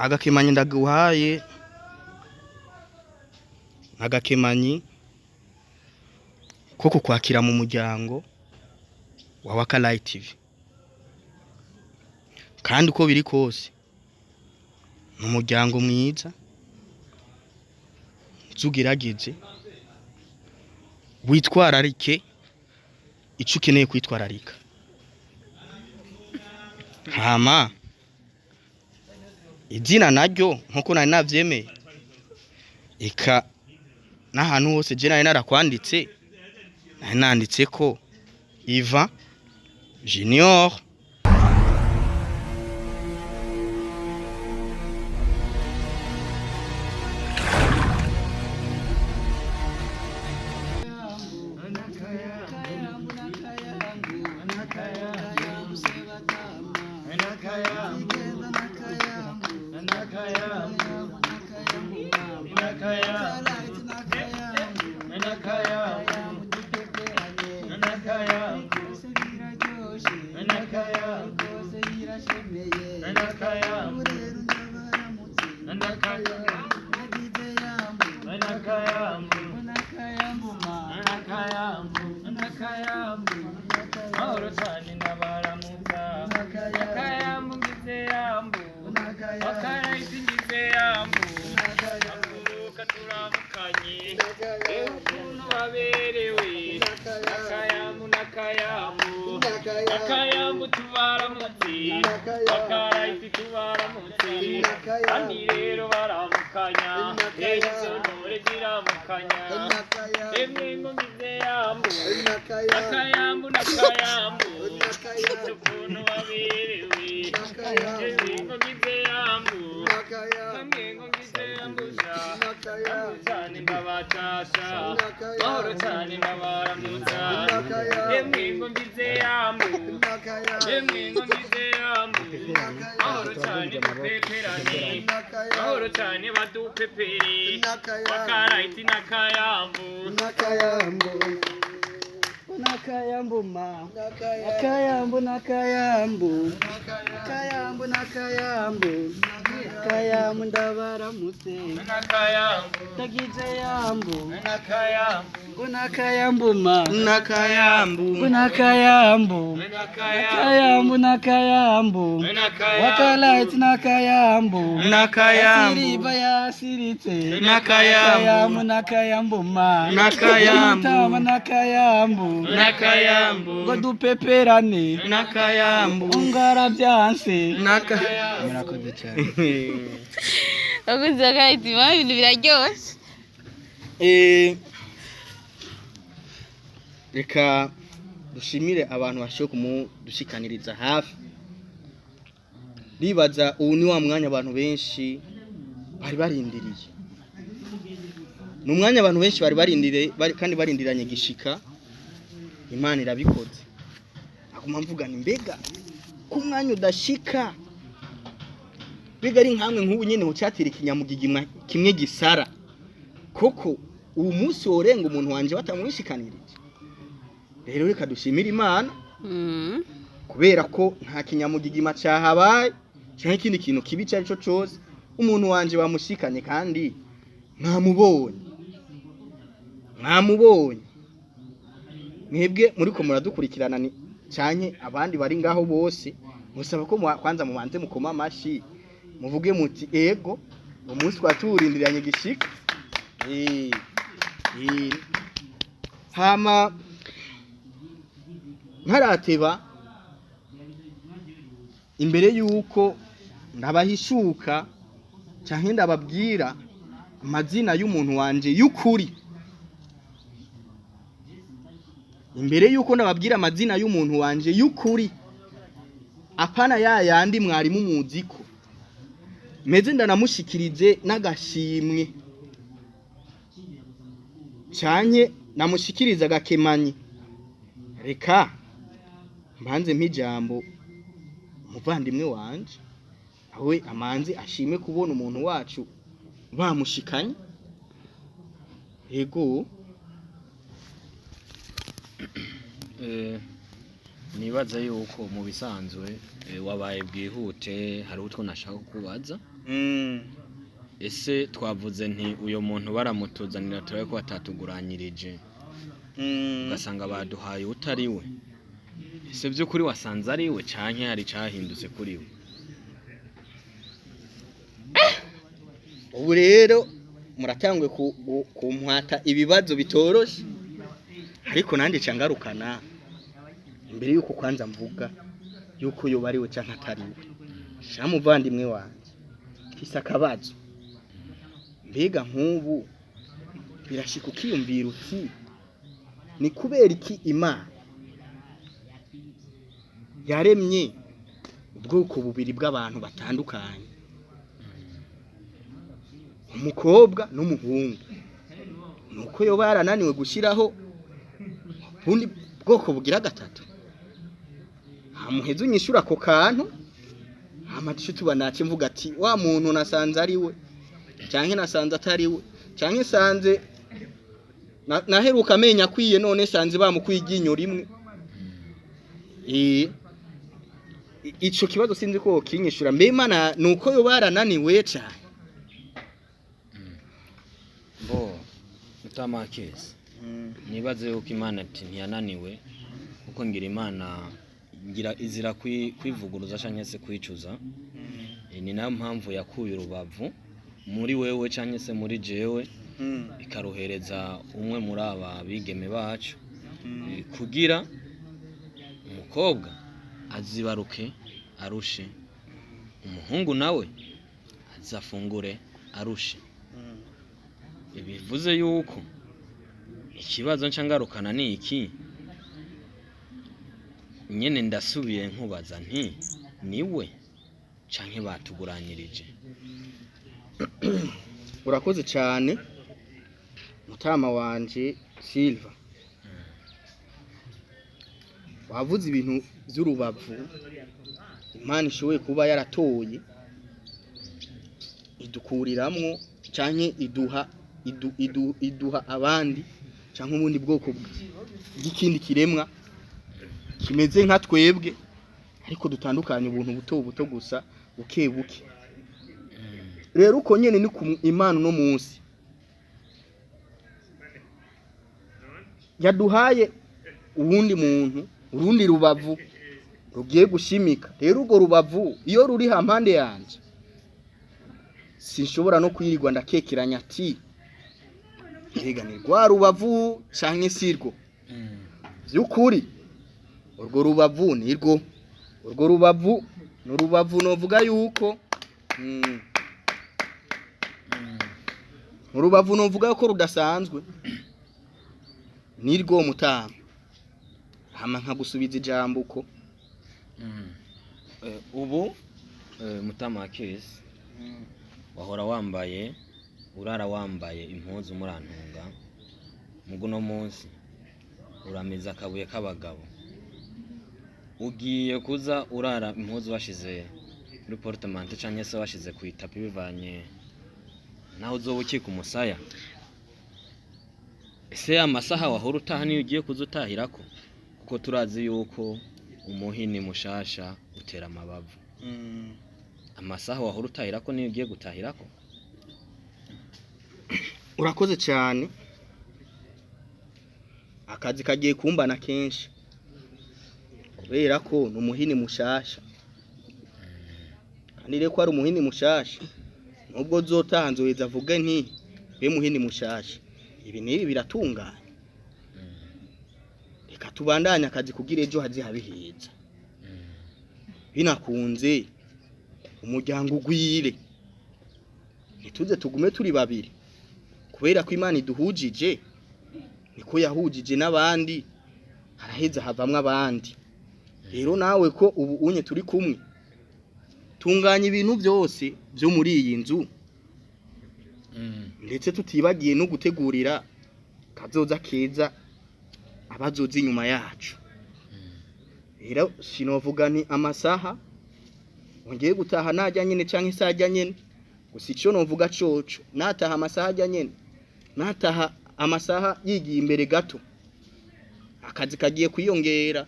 agakemanyi ndaguhaye agakemanyi ko kukwakira mu muryango wa WAKA LIGHT TV kandi uko biri kose mu muryango mwiza zugerageje witwararike ico ukeneye kwitwararika hama izina naryo nkuko nari navyemeye ika n'ahantu hose je nari narakwanditse nari nanditse ko Ivan Junior Nakayambu tubaramutse bakaraiti tubaramutse kandi rero baramukanya ejo ntore ziramukanya emwe ngo ngize yambu nakayambu tukuntu baberewe emwe ngo ngize yambu emwe ngo ngize yambu cyane ndabatasha mahoro cyane ndabaramutsa emwe ngo ngize yambu emwe ngo ngize yambu mahoro cyane mupeperane mahoro cyane badupepere bakaraiti nakayambu nakayambu ma nakayambu nakayambu ndabaramutse tagize yambu nakayambu ma nakayambu WAKA LIGHT nakayambu nakayambu yasiritse nakayambu ma nakayambu nakayambu ngo dupeperane nakayambu ungara byanse murakoze cyane Wakunze WAKA LIGHT ibintu biraryoshe reka dushimire abantu bashoboye kumudushikaniriza hafi ribaza ubu ni wa mwanya abantu benshi bari barindiriye n'umwanya abantu benshi bari barindiriye kandi barindiranye gishika Imana irabikoze aguma mvugana mbega ku mwanya udashika biga ari nkamwe nk'ubu nyene mu cyatira ikinyamugigimwa kimwe gisara koko ubu munsi worenga umuntu wanje batamwishikanirije rero reka dushimira Imana kubera ko nta kinyamugigima cyahabaye cyangwa ikindi kintu kibi cyari cyo cyose umuntu wanje bamushikanye kandi mwamubonye mwebwe muri ko muradukurikirana ni cyane abandi bari ngaho bose musaba ko kwanza mubanze mukoma amashi muvuge muti ego umunsi twaturindiranye gishika hama nkarateba imbere yuko ndabahishuka cyangwa ndababwira amazina y'umuntu wanje y'ukuri imbere yuko ndababwira amazina y'umuntu wanje y'ukuri apana yandi mwari mumuziko meze ndanamushikirije n'agashimwe cyanye namushikiriza gakemanyi reka mbanze mpijambo umuvandimwe wanje awe amanzi ashime kubona umuntu wacu bamushikanye yego nibaza yuko mu bisanzwe wabaye bwihute hari utwo nashaka kubaza ese twavuze nti uyo muntu baramutuzanira turabe ko batatuguranyirije ugasanga baduhaye utari we ese by'ukuri wasanze ari we canke hari cahindutse kuri we ubu rero muratangwe kumwata ibibazo bitoroshe ariko nandi cangarukana imbere yuko kwanza mvuga yuko yo bari we canke atari we shamuvandimwe wanje kisa akabazo mbega nk'ubu birashika ukiyumvira uti ni kubera iki Imana yaremye ubwoko bubiri bw'abantu batandukanye umukobwa n'umuhungu nuko yo barananiwe gushiraho ubundi bwoko bugira gatatu hamuheze unyishura ako kantu amatisho tubanace mvuga ati wa muntu nasanze ari we canke nasanze atari we canke sanze naheruka amenya kwiye none sanze bamukwiginyo rimwe ico kibazo sinzi ko kinyishura mbemana nuko yo barananiwe cyane bo mutamakezi nibaze yuko Imana ati ntiyananiwe kuko ngira Imana ngira izira kwivuguruza canke se kwicuza ni nayo mpamvu yakuye urubavu muri wewe canke se muri jewe ikarohereza umwe muri aba bigeme bacu kugira umukobwa azibaruke arushe umuhungu nawe azafungure arushe bivuze yuko ikibazo ncangarukana ni iki nyene ndasubiye nkubaza nti niwe canke batuguranyirije urakoze cyane mutama wanje Silva wavuze ibintu by'urubavu Imana ishoboye kuba yaratoye idukuriramwo canke iduha abandi canke ubundi bwoko bw'ikindi kiremwa kimeze nka twebwe ariko dutandukanye ubuntu buto buto gusa buke buke rero uko nyene ni ku Imana no munsi yaduhaye uwundi muntu urundi rubavu rugiye gushimika rero urwo rubavu iyo ruri hampande yanje sinshobora no kwirirwa ndakekeranya ati erega ni rwa rubavu canke sirwo byukuri urwo rubavu nirwo urwo rubavu n'urubavu novuga yuko urubavu novuga ko rudasanzwe nirwo mutama hama nkagusubiza ijambo uko ubu mutama kesi wahora wambaye urara wambaye impuzu murantunga muguno munsi urameza akabuye k'abagabo ugiye kuza urara impuzu washize muri portemante canke se washize ku itapi bivanye naho uzoba ukika umusaya ese amasaha wahora utaha niyo ugiye kuza utahirako kuko turazi yuko umuhini mushasha utera amabavu amasaha wahora utahirako niyo ugiye gutahirako urakoze cyane akazi kagiye kumbana kenshi kubera ko n'umuhini mushasha kandi reko ari umuhini mushasha nubwo zotanze weza avuge nti be muhini mushasha ibi nibi biratunganye reka tubandanye akazi kugira ejo hazi habiheza binakunze umuryango ugwire nituze tugume turi babiri kubera ko Imana iduhujije niko yahujije n'abandi haraheza havamwe abandi rero nawe ko ubu unye turi kumwe tunganya ibintu byose byo muri iyi nzu ndetse tutibagiye no gutegurira kazoza keza abazoza inyuma yacu rero sinovuga ni amasaha ngiye gutaha najya nyene canke isajya nyene gusa ico novuga coco nataha amasaha ajya nyene nataha amasaha yigiye imbere gato akazi kagiye kwiyongera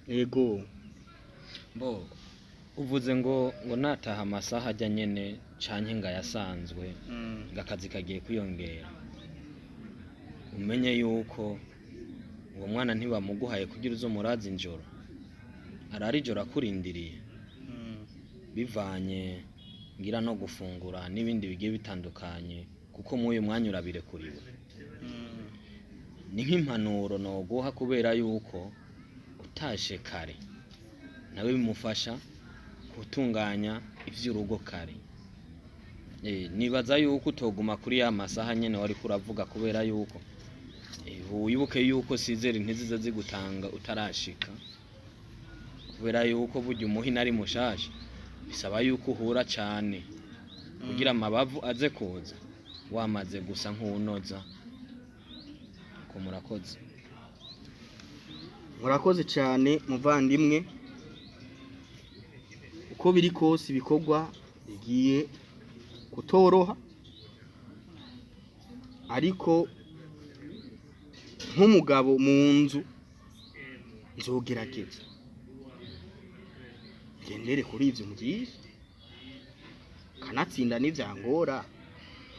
yego Bo uvuze ngo nataha amasaha ajya nyene canke ngayasanzwe ngakazi kagiye kwiyongera. Umenye yuko uwo mwana ntibamuguhaye kugira uzo murazi injoro. Arari ijoro akurindiriye. Bivanye ngira no gufungura n'ibindi bigiye bitandukanye kuko mu uyu mwanya urabirekuriwe. Ni nk'impanuro noguha kubera yuko utashe kare nawe bimufasha gutunganya ivy'urugo kare. Nibaza yuko utoguma kuri ya masaha nyene wari kuravuga kubera yuko wibuke yuko sizeri ntiziza zigutanga utarashika. Kubera yuko burya umuhina ari mushasha bisaba yuko uhura cyane kugira amabavu aze kuza wamaze gusa nk'unoza. Ko murakoze cyane muvandimwe. Uko biri kose ibikorwa bigiye kutoroha, ariko nk'umugabo mu nzu nzogerageza gendere kuri ivyo mbyiza kanatsinda n'ivyangora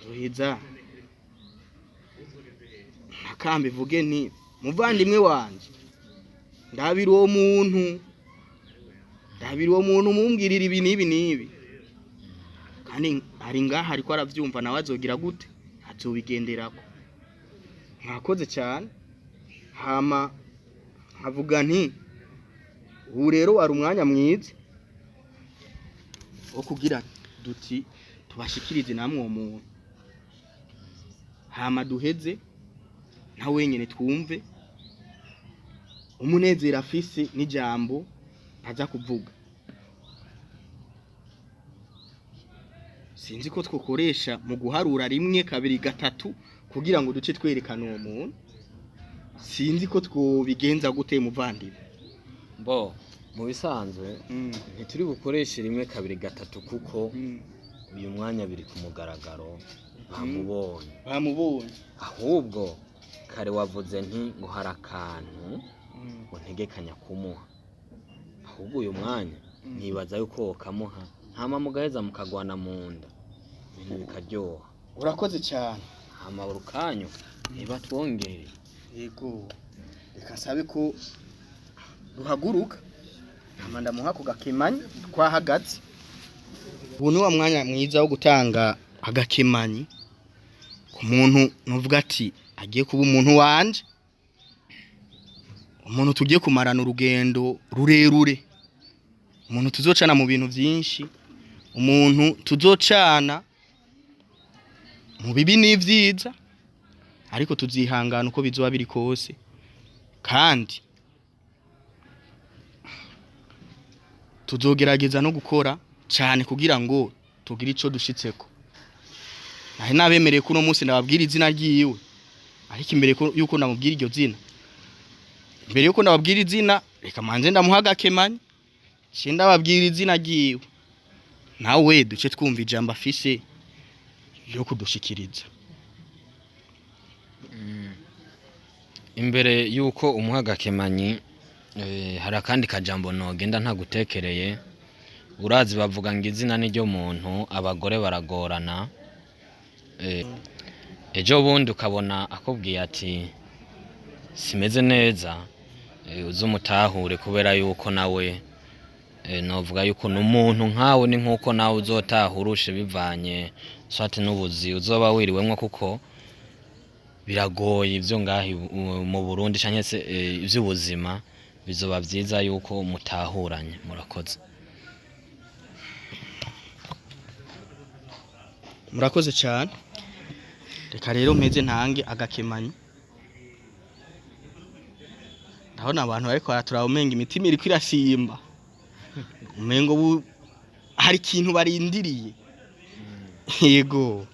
nzoheza nakambe vuge nti muvandimwe wanje ndabira uwo muntu mumbwirira ibi nibi kandi ari ngaha ariko aravyumva nawe azogira gute azobigenderako. Mwakoze cyane. Hama nkavuga nti ubu rero wari umwanya mwiza wo kugira duti tubashikirize namwe uwo muntu, hama duheze na wenyene twumve umunezero afise n'ijambo aza kuvuga. Sinzi ko twokoresha mu guharura 1 2 3 kugira ngo duce twerekana uwo muntu. Sinzi ko twobigenza gute muvandimwe. Bo mu bisanzwe ntituri bukoreshe 1 2 3 kuko uyu mwanya biri ku mugaragaro bamubonye. Ahubwo kare wavuze nti ngo harakantu ngo ntegekanya kumuha. Ahubwo uyu mwanya nibaza yuko kamuha hama mugaheza mukagwana mu nda ibintu bikaryoha. Urakoze cyane. Hama urukanyo niba twongere. Yego reka sabe ko duhaguruka hama ndamuha ku gakemanyi twahagaze. Ubu ni wa mwanya mwiza wo gutanga agakemanyi ku muntu nuvuga ati agiye kuba umuntu wanje, umuntu tugiye kumarana urugendo rurerure, umuntu tuzocana mu bintu byinshi, umuntu tuzocana mu bibi n'ivyiza, ariko tuzihangana uko bizoba biri kose, kandi tuzogerageza no gukora cyane kugira ngo tugire ico dushitseko. Nahe nabemereye ko no munsi ndababwira izina ryiwe, ariko imbere yuko ndamubwira iryo zina, mbere yuko ndababwira izina reka manze ndamuha gakemanyi shinda babwira izina ryiwe, nawe duce twumva ijambo afise yo kudushikiriza. Imbere yuko umuha gakemanyi hari akandi kajambo nogenda ntagutekereye. Urazi bavuga ngo izina ni ryo muntu, abagore baragorana. Ejo bundi ukabona akubwiye ati simeze neza, uzumutahure kubera yuko nawe novuga yuko n'umuntu nkawe ni nkuko nawe uzotahurushe bivanye swati n'ubuzi uzoba wiriwemwo, kuko biragoye ivyo ngahi mu Burundi canke se ivy'ubuzima bizoba vyiza yuko mutahuranye. Murakoze. Murakoze cyane. Reka rero mpeze ntange agakemanyi. Ndabona abantu bariko baratura umenga imitima iri kwirasimba. Umengo hari ikintu barindiriye. Yego.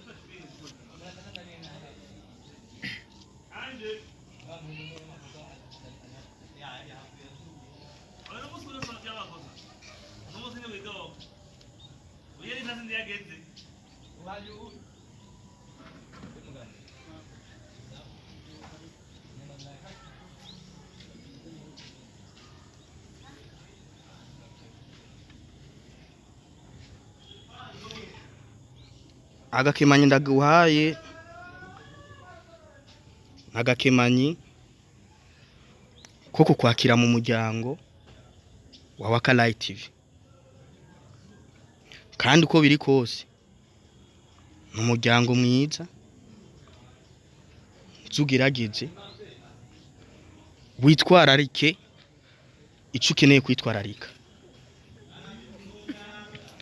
agakemanyi ndaguhaye agakemanyi ko kukwakira mu muryango wa WAKA LIGHT TV kandi uko biri kose n'umuryango mwiza zugirageze witwararike ico ukeneye kwitwararika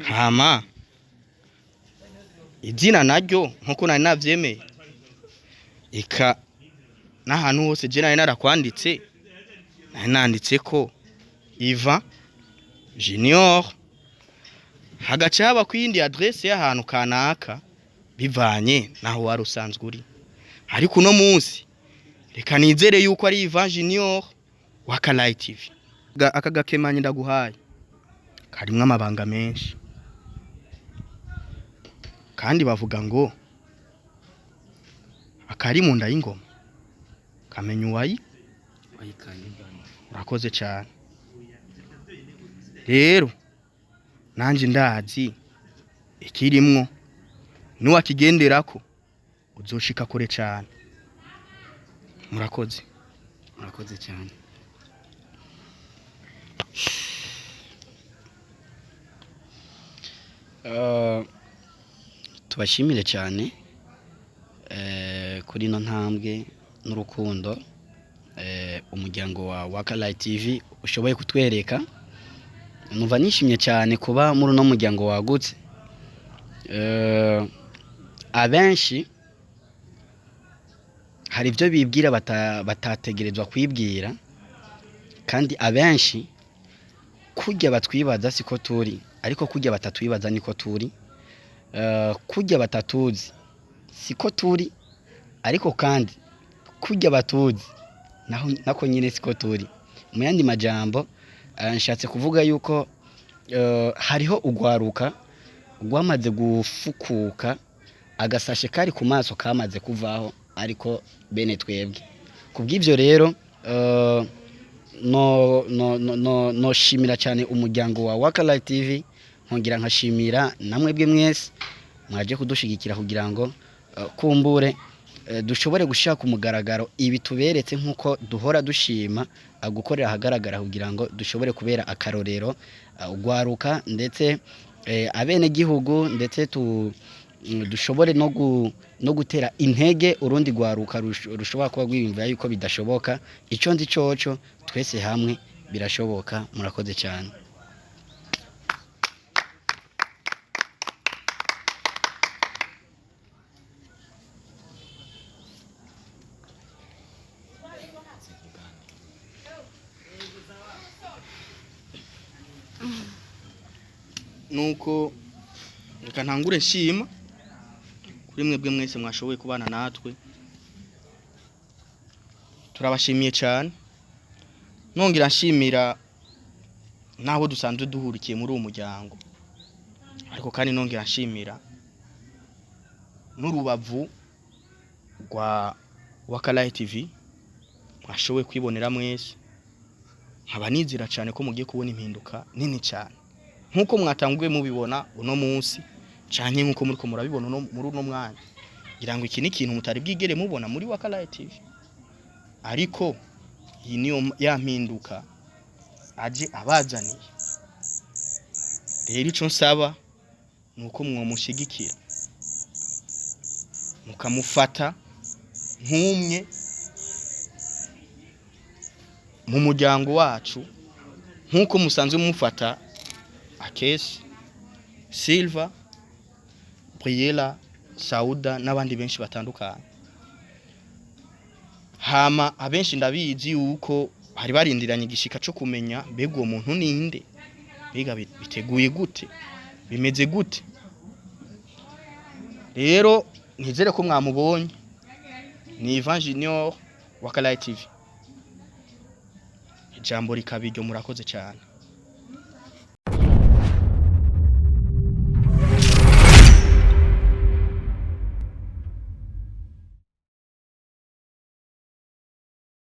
hama izina naryo nkuko nari navyemeye eka n'ahantu hose je nari narakwanditse nari nanditse ko Ivan Junior hagaca haba kwindi adresse y'ahantu kanaka bivanye naho wari usanzwe uri ariko uno munsi reka nizere yuko ari Ivan Junior WAKA LIGHT TV aka gakemanyi ndaguhaye karimwe amabanga menshi kandi bavuga ngo akari mu nda y'ingoma kamenya uwayi urakoze cyane rero nanje ndazi ikirimwo niwakigenderako uzoshika kure cyane murakoze cyane tubashimire cyane kuri no ntambwe n'urukundo umuryango wa WAKA LIGHT TV ushoboye kutwereka numva nishimye cyane kuba muri no muryango wagutse abenshi hari ibyo bibwira batategerezwa kwibwira kandi abenshi kujya batwibaza siko turi ariko kujya batatwibaza niko turi kujya batatuzi siko turi ariko kandi kujya batuzi nako nyine siko turi mu yandi majambo nshatse kuvuga yuko hariho ugwaruka gwamaze gufukuka agasashe kari ku maso kamaze kuvaho ariko bene twebwe kubw'ivyo rero no shimira cyane umuryango wa WAKA LIGHT TV nkongira nkashimira namwebwe mwese mwaje kudushigikira kugira ngo kumbure dushobore gushaka umugaragaro ibi tuberetse nkuko duhora dushima gukorera ahagaragara kugira ngo dushobore kubera akarorero ugwaruka ndetse abene gihugu ndetse dushobore no gutera intege urundi gwaruka rushobora kuba gwiyumvira yuko bidashoboka ico ndi coco twese hamwe birashoboka murakoze cyane nuko reka ntangure nshima kuri mwebwe mwese mwashoboye kubana natwe turabashimiye cyane nongera nshimira naho dusanzwe duhurikiye muri uwo muryango ariko kandi nongera nshimira n'urubavu rwa WAKA LIGHT TV mwashoboye kwibonera mwese nkaba nizira cyane ko mugiye kubona impinduka nini cyane nkuko mwatanguye mubibona uno munsi cyane nkuko muri ko murabibona muri uno mwanya ngira ngo iki ni ikintu mutari bwigere mubona muri WAKA LIGHT TV ariko iyi niyo yampinduka aje abazaniye rero ico nsaba nuko mwomushigikira mukamufata nk'umwe mu muryango wacu nkuko musanzwe mufata Akesi Silva Briella Sauda n'abandi benshi batandukanye hama abenshi ndabizi yuko hari barindiranye igishika cyo kumenya mbega uwo muntu ninde biga biteguye gute bimeze gute rero nizere ko mwamubonye ni Ivan Junior WAKA LIGHT TV ijambo rikabiryo murakoze cyane